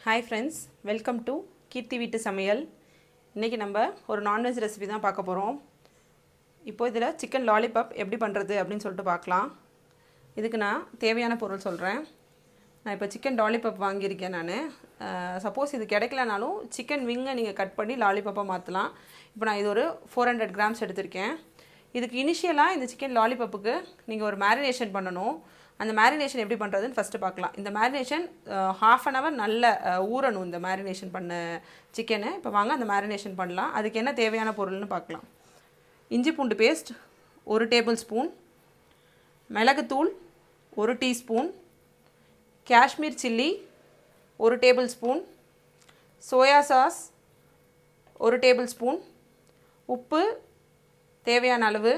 Hi friends, welcome to கீர்த்தி வீட்டு சமையல். இன்னைக்கு நம்ம ஒரு நான்வெஜ் ரெசிபி தான் பார்க்க போறோம். இப்போ இதல சிக்கன் லாலிபாப் எப்படி பண்றது அப்படினு சொல்லிட்டு பார்க்கலாம். இதுக்கு நான் தேவையான பொருள் சொல்றேன். நான் இப்போ சிக்கன் லாலிபாப் வாங்கி இருக்கேன் நான். சப்போஸ் இது கிடைக்கலனாலும் சிக்கன் விங்கை நீங்க கட் பண்ணி லாலிபாப்பா மாத்தலாம். இப்போ நான் இது ஒரு 400 grams எடுத்துர்க்கேன். இதுக்கு இனிஷியலா இந்த சிக்கன் லாலிபாப்புக்கு நீங்க ஒரு மேரினேஷன் பண்ணனும். அந்த மேரினேஷன் எப்படி பண்றதுன்னு ஃபர்ஸ்ட் பார்க்கலாம். இந்த மேரினேஷன் half an hour நல்ல ஊறணும் இந்த மேரினேஷன் பண்ண சிக்கனை. இப்போ வாங்க அந்த மேரினேஷன் பண்ணலாம். அதுக்கு என்ன தேவையான பொருள்னு பார்க்கலாம். இஞ்சி பூண்டு பேஸ்ட் 1 டேபிள்ஸ்பூன், மிளகுத்தூள் 1 teaspoon, Kashmir chilli 1 tablespoon, soya sauce 1 tablespoon, உப்பு தேவையான அளவு,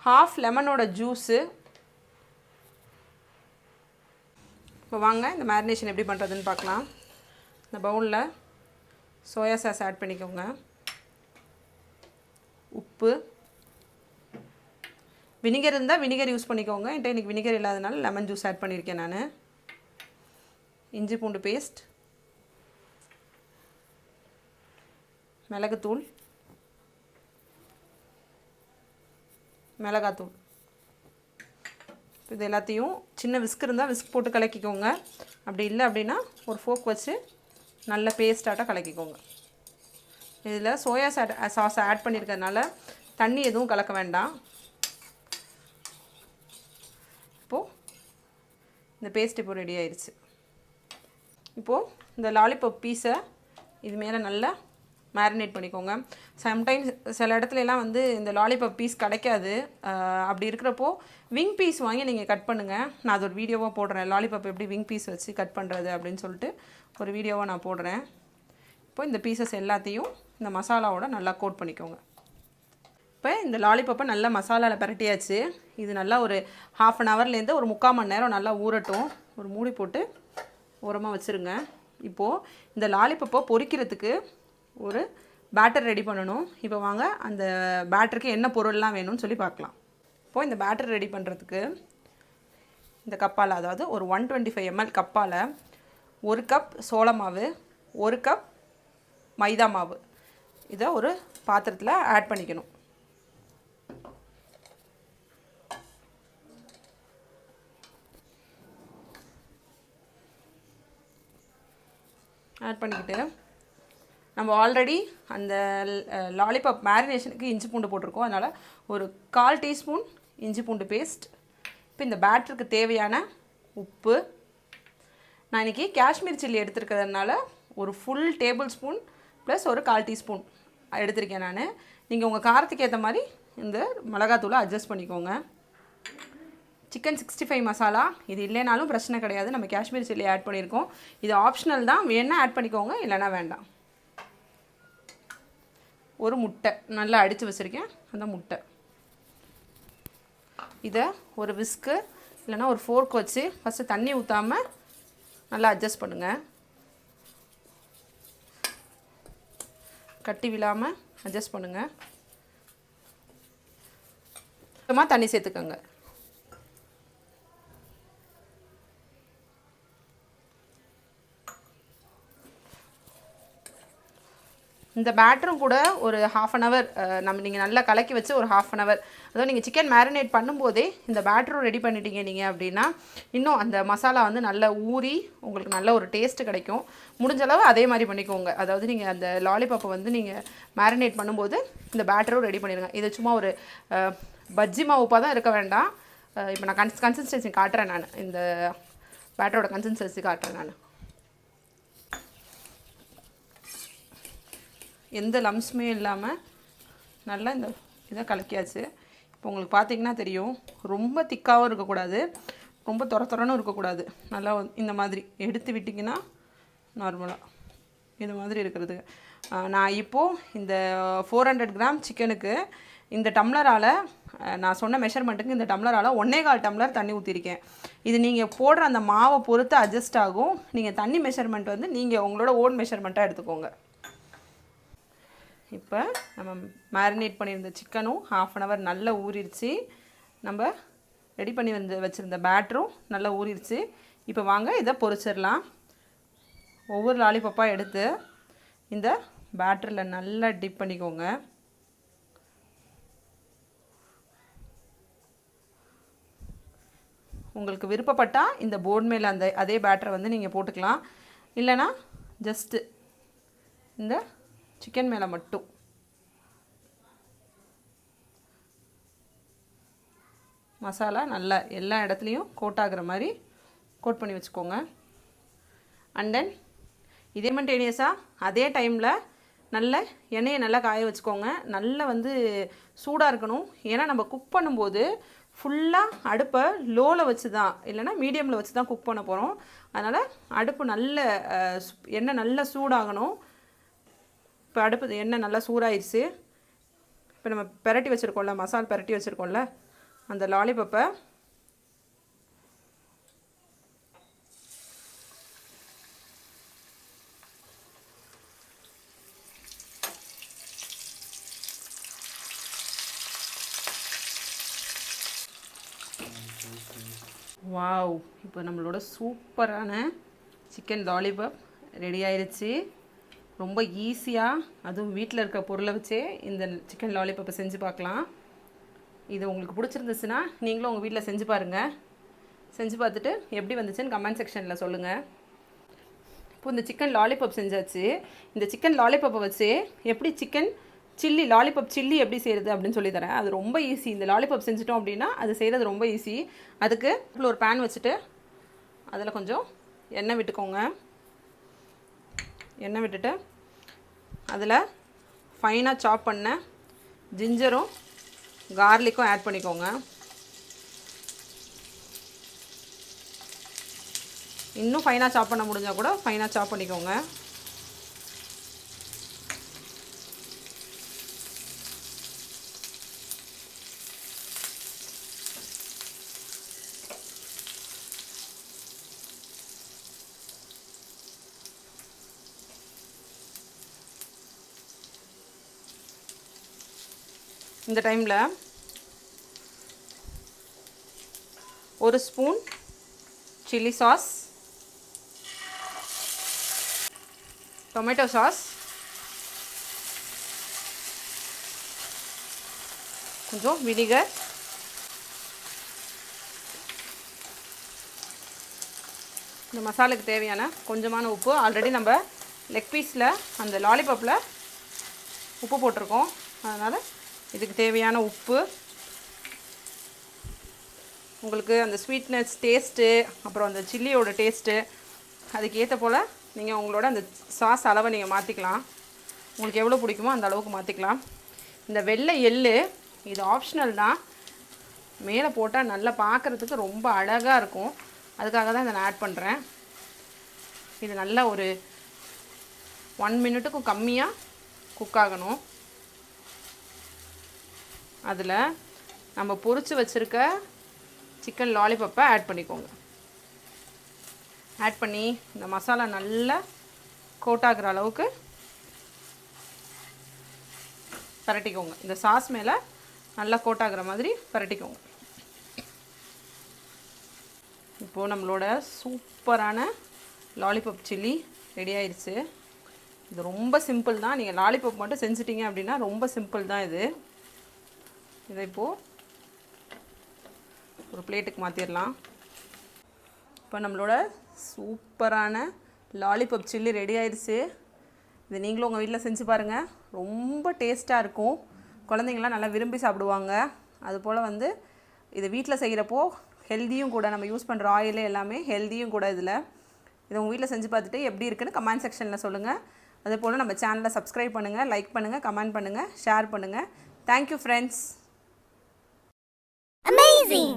half லெமனோட ஜூஸ். இப்போ வாங்க இந்த மேரினேஷன் எப்படி பண்ணுறதுன்னு பார்க்கலாம். இந்த பவுலில் சோயா சாஸ் ஆட் பண்ணிக்கோங்க, உப்பு, வினிகர் இருந்தால் வினிகர் யூஸ் பண்ணிக்கோங்க. என்கிட்ட இன்றைக்கி வினிகர் இல்லாதனால லெமன் ஜூஸ் ஆட் பண்ணியிருக்கேன் நான். இஞ்சி பூண்டு பேஸ்ட், மிளகுத்தூள், மிளகாத்தூள். இது எல்லாத்தையும் சின்ன விஸ்க் இருந்தால் விஸ்க் போட்டு கலக்கிக்கோங்க. அப்படி இல்லை அப்படின்னா ஒரு ஃபோக் வச்சு நல்ல பேஸ்ட்டாக கலக்கிக்கோங்க. இதில் சோயா சாஸ் ஆட் பண்ணியிருக்கிறதுனால தண்ணி எதுவும் கலக்க வேண்டாம். இப்போது இந்த பேஸ்ட் இப்போ ரெடி ஆயிடுச்சு. இப்போது இந்த லாலிபாப் பீஸை இது மேலே நல்லா மேரினேட் பண்ணிக்கோங்க. சம்டைம்ஸ் சில இடத்துலலாம் வந்து இந்த லாலிபாப் பீஸ் கிடைக்காது. அப்படி இருக்கிறப்போ விங் பீஸ் வாங்கி நீங்கள் கட் பண்ணுங்கள். நான் அது ஒரு வீடியோவாக போடுறேன். லாலிபாப் எப்படி விங் பீஸ் வச்சு கட் பண்ணுறது அப்படின்னு சொல்லிட்டு ஒரு வீடியோவாக நான் போடுறேன். இப்போ இந்த பீசஸ் எல்லாத்தையும் இந்த மசாலாவோட நல்லா கோட் பண்ணிக்கோங்க. இப்போ இந்த லாலிபாப்பை நல்லா மசாலாவில் பரட்டியாச்சு. இது நல்லா ஒரு half an hourலேருந்து ஒரு 3/4 மணி நேரம் நல்லா ஊறட்டும். ஒரு மூடி போட்டு ஓரமாக வச்சுருங்க. இப்போது இந்த லாலிபாப்பை பொரிக்கிறதுக்கு ஒரு பேட்டர் ரெடி பண்ணணும். இப்போ வாங்க அந்த பேட்டருக்கு என்ன பொருள்லாம் வேணும்னு சொல்லி பார்க்கலாம். இப்போது இந்த பேட்டர் ரெடி பண்ணுறதுக்கு இந்த கப்பால், அதாவது ஒரு 125 ml கப்பால் 1 கப் சோள மாவு, 1 கப் மைதா மாவு இதை ஒரு பாத்திரத்தில் ஆட் பண்ணிக்கணும். ஆட் பண்ணிக்கிட்டு நம்ம ஆல்ரெடி அந்த லாலிபாப் மேரினேஷனுக்கு இஞ்சி பூண்டு போட்டிருக்கோம். அதனால் ஒரு 1/4 டீஸ்பூன் இஞ்சி பூண்டு பேஸ்ட். இப்போ இந்த பேட்டருக்கு தேவையான உப்பு. நான் இன்றைக்கி காஷ்மீர் சில்லி எடுத்துருக்கிறதுனால ஒரு ஃபுல் டேபிள் ஸ்பூன் ப்ளஸ் ஒரு 1/4 டீஸ்பூன் எடுத்திருக்கேன் நான். நீங்கள் உங்கள் காரத்துக்கு ஏற்ற மாதிரி இந்த மிளகாத்தூளை அட்ஜஸ்ட் பண்ணிக்கோங்க. சிக்கன் 65 மசாலா இது இல்லைனாலும் பிரச்சனை கிடையாது. நம்ம காஷ்மீர் சில்லி ஆட் பண்ணியிருக்கோம். இது ஆப்ஷனல் தான், வேணால் ஆட் பண்ணிக்கோங்க, இல்லைனா வேண்டாம். ஒரு முட்டை நல்லா அடித்து வச்சுருக்கேன், அந்த முட்டை. இதை ஒரு விஸ்க்கு இல்லைனா ஒரு ஃபோர்க் வச்சு ஃபஸ்ட்டு தண்ணி ஊற்றாமல் நல்லா அட்ஜஸ்ட் பண்ணுங்கள். கட்டி விழாமல் அட்ஜஸ்ட் பண்ணுங்கள். சும்மா தண்ணி சேர்த்துக்கோங்க. இந்த பேட்டரும் கூட ஒரு half an hour நீங்கள் நல்லா கலக்கி வச்சு ஒரு half an hour, அதாவது நீங்கள் சிக்கன் மேரினேட் பண்ணும்போதே இந்த பேட்டரும் ரெடி பண்ணிட்டீங்க நீங்கள் அப்படின்னா இன்னும் அந்த மசாலா வந்து நல்லா ஊறி உங்களுக்கு நல்ல ஒரு டேஸ்ட்டு கிடைக்கும். முடிஞ்சளவு அதே மாதிரி பண்ணிக்கோங்க. அதாவது நீங்கள் அந்த லாலிபாப்பை வந்து நீங்கள் மேரினேட் பண்ணும்போது இந்த பேட்டரும் ரெடி பண்ணிடுங்க. இது சும்மா ஒரு பஜ்ஜி மாவுப்பாக தான் இருக்க வேண்டாம். இப்போ நான் கன்சிஸ்டன்சி காட்டுறேன். நான் இந்த பேட்டரோட கன்சிஸ்டன்சி காட்டுறேன். நான் எந்த லம்ஸுமே இல்லாமல் நல்லா இந்த இதை கலக்கியாச்சு. இப்போ உங்களுக்கு பார்த்திங்கன்னா தெரியும், ரொம்ப திக்காகவும் இருக்கக்கூடாது, ரொம்ப தொரன்னு இருக்கக்கூடாது. நல்லா இந்த மாதிரி எடுத்து விட்டிங்கன்னா நார்மலாக இது மாதிரி இருக்கிறதுக்கு. நான் இப்போது இந்த 400 கிராம் சிக்கனுக்கு இந்த டம்ளரால், நான் சொன்ன மெஷர்மெண்ட்டுக்கு இந்த டம்ளரால் 1.25 டம்ளர் தண்ணி ஊற்றிருக்கேன். இது நீங்கள் போடுற அந்த மாவை பொறுத்து அட்ஜஸ்ட் ஆகும். நீங்கள் தண்ணி மெஷர்மெண்ட் வந்து நீங்கள் உங்களோட ஓன் மெஷர்மெண்ட்டாக எடுத்துக்கோங்க. இப்போ நம்ம மேரினேட் பண்ணியிருந்த சிக்கனும் half an hour நல்லா ஊறிடுச்சு. நம்ம ரெடி பண்ணி வச்சிருந்த பேட்டரும் நல்லா ஊறிடுச்சு. இப்போ வாங்க இதை பொரிச்சிடலாம். ஒவ்வொரு லாலிபப்பாக எடுத்து இந்த பேட்டரில் நல்லா டிப் பண்ணிக்கோங்க. உங்களுக்கு விருப்பப்பட்டால் இந்த போர்டு மேலே அதே பேட்டரை வந்து நீங்கள் போட்டுக்கலாம். இல்லைனா ஜஸ்ட்டு இந்த சிக்கன் மேலே மட்டும் மசாலா நல்லா எல்லா இடத்துலையும் கோட் ஆகிற மாதிரி கோட் பண்ணி வச்சுக்கோங்க. அண்ட் தென் இதேமண்டேனியஸாக அதே டைமில் நல்ல எண்ணெயை நல்லா காய வச்சுக்கோங்க. நல்லா வந்து சூடாக இருக்கணும். ஏன்னா நம்ம குக் பண்ணும்போது ஃபுல்லாக அடுப்பை லோவில் வச்சு தான் இல்லைனா மீடியமில் வச்சு தான் குக் பண்ண போகிறோம். அதனால் அடுப்பு நல்ல எண்ணெய் நல்லா சூடாகணும். இப்போ அடுப்பு எண்ணெய் நல்லா சூடாயிடுச்சு. இப்போ நம்ம பெரட்டி வச்சுருக்கோம்ல, மசாலா பெரட்டி வச்சுருக்கோம்ல, அந்த லாலிபப்பை வாவ், இப்போ நம்மளோட சூப்பரான சிக்கன் லாலிபாப் ரெடி ஆயிடுச்சு. ரொம்ப ஈஸியாக அதுவும் வீட்டில் இருக்க பொருளை வச்சே இந்த சிக்கன் லாலிபாப்பை செஞ்சு பார்க்கலாம். இது உங்களுக்கு பிடிச்சிருந்துச்சுன்னா நீங்களும் உங்கள் வீட்டில் செஞ்சு பாருங்கள். செஞ்சு பார்த்துட்டு எப்படி வந்துச்சுன்னு கமெண்ட் செக்ஷனில் சொல்லுங்கள். இப்போ இந்த சிக்கன் லாலிபாப் செஞ்சாச்சு. இந்த சிக்கன் லாலிபாப்பை வச்சு எப்படி சிக்கன் சில்லி லாலிபாப் சில்லி எப்படி செய்கிறது அப்படின்னு சொல்லி தரேன். அது ரொம்ப ஈஸி. இந்த லாலிபாப் செஞ்சிட்டோம் அப்படின்னா அது செய்கிறது ரொம்ப ஈஸி. அதுக்கு இப்போ ஒரு பேன் வச்சுட்டு அதில் கொஞ்சம் எண்ணெய் விட்டுக்கோங்க. எண்ணெய் விட்டுட்டு அதில் ஃபைனாக சாப் பண்ண ஜிஞ்சரும் கார்லிக்கும் ஆட் பண்ணிக்கோங்க. இன்னும் ஃபைனாக சாப் பண்ண முடிஞ்சால் கூட ஃபைனாக சாப் பண்ணிக்கோங்க. இந்த டைமில் ஒரு spoon chilli sauce, tomato sauce, கொஞ்சம் வினிகர், இந்த மசாலாக்கு தேவையான கொஞ்சமான உப்பு. ஆல்ரெடி நம்ம லெக் பீஸில் அந்த லாலிபாப்பில் உப்பு போட்டிருக்கோம். அதனால் இதுக்கு தேவையான உப்பு, உங்களுக்கு அந்த ஸ்வீட்னஸ் டேஸ்ட்டு, அப்புறம் அந்த சில்லியோட டேஸ்ட்டு அதுக்கு ஏற்ற போல் நீங்கள் உங்களோட அந்த சாஸ் அளவை நீங்கள் மாற்றிக்கலாம். உங்களுக்கு எவ்வளோ பிடிக்குமோ அந்த அளவுக்கு மாற்றிக்கலாம். இந்த வெள்ளை எள்ளு இது ஆப்ஷனல் தான். மேலே போட்டால் நல்லா பார்க்குறதுக்கு ரொம்ப அழகாக இருக்கும். அதுக்காக தான் இதை நான் ஆட் பண்ணுறேன். இது நல்லா ஒரு 1 மினிட்டுக்கும் கம்மியாக குக் ஆகணும். அதில் நம்ம பொரிச்சு வச்சுருக்க சிக்கன் லாலிபப்பை ஆட் பண்ணிக்கோங்க. ஆட் பண்ணி இந்த மசாலா நல்லா கோட் ஆகிற அளவுக்கு பரட்டிக்கோங்க. இந்த சாஸ் மேலே நல்லா கோட் ஆகிற மாதிரி பரட்டிக்கோங்க. இப்போது நம்மளோட சூப்பரான லாலிபாப் சில்லி ரெடி ஆயிடுச்சு. இது ரொம்ப சிம்பிள் தான். நீங்கள் லாலிபாப் மட்டும் செஞ்சிட்டிங்க அப்படின்னா ரொம்ப சிம்பிள் தான் இது. இதை இப்போது ஒரு பிளேட்டுக்கு மாற்றிடலாம். இப்போ நம்மளோட சூப்பரான லாலிபாப் சில்லி ரெடி ஆயிடுச்சு. இதை நீங்களும் உங்கள் வீட்டில் செஞ்சு பாருங்கள். ரொம்ப டேஸ்ட்டாக இருக்கும். குழந்தைங்களாம் நல்லா விரும்பி சாப்பிடுவாங்க. அதுபோல் வந்து இதை வீட்டில் செய்கிறப்போ ஹெல்த்தியும் கூட. நம்ம யூஸ் பண்ணுற ஆயில் எல்லாமே ஹெல்த்தியும் கூட. இதை உங்கள் வீட்டில் செஞ்சு பார்த்துட்டு எப்படி இருக்குன்னு கமெண்ட் செக்ஷனில் சொல்லுங்கள். அதேபோல் நம்ம சேனலை சப்ஸ்கிரைப் பண்ணுங்கள், லைக் பண்ணுங்கள், கமெண்ட் பண்ணுங்கள், ஷேர் பண்ணுங்கள். Thank you friends. Amazing!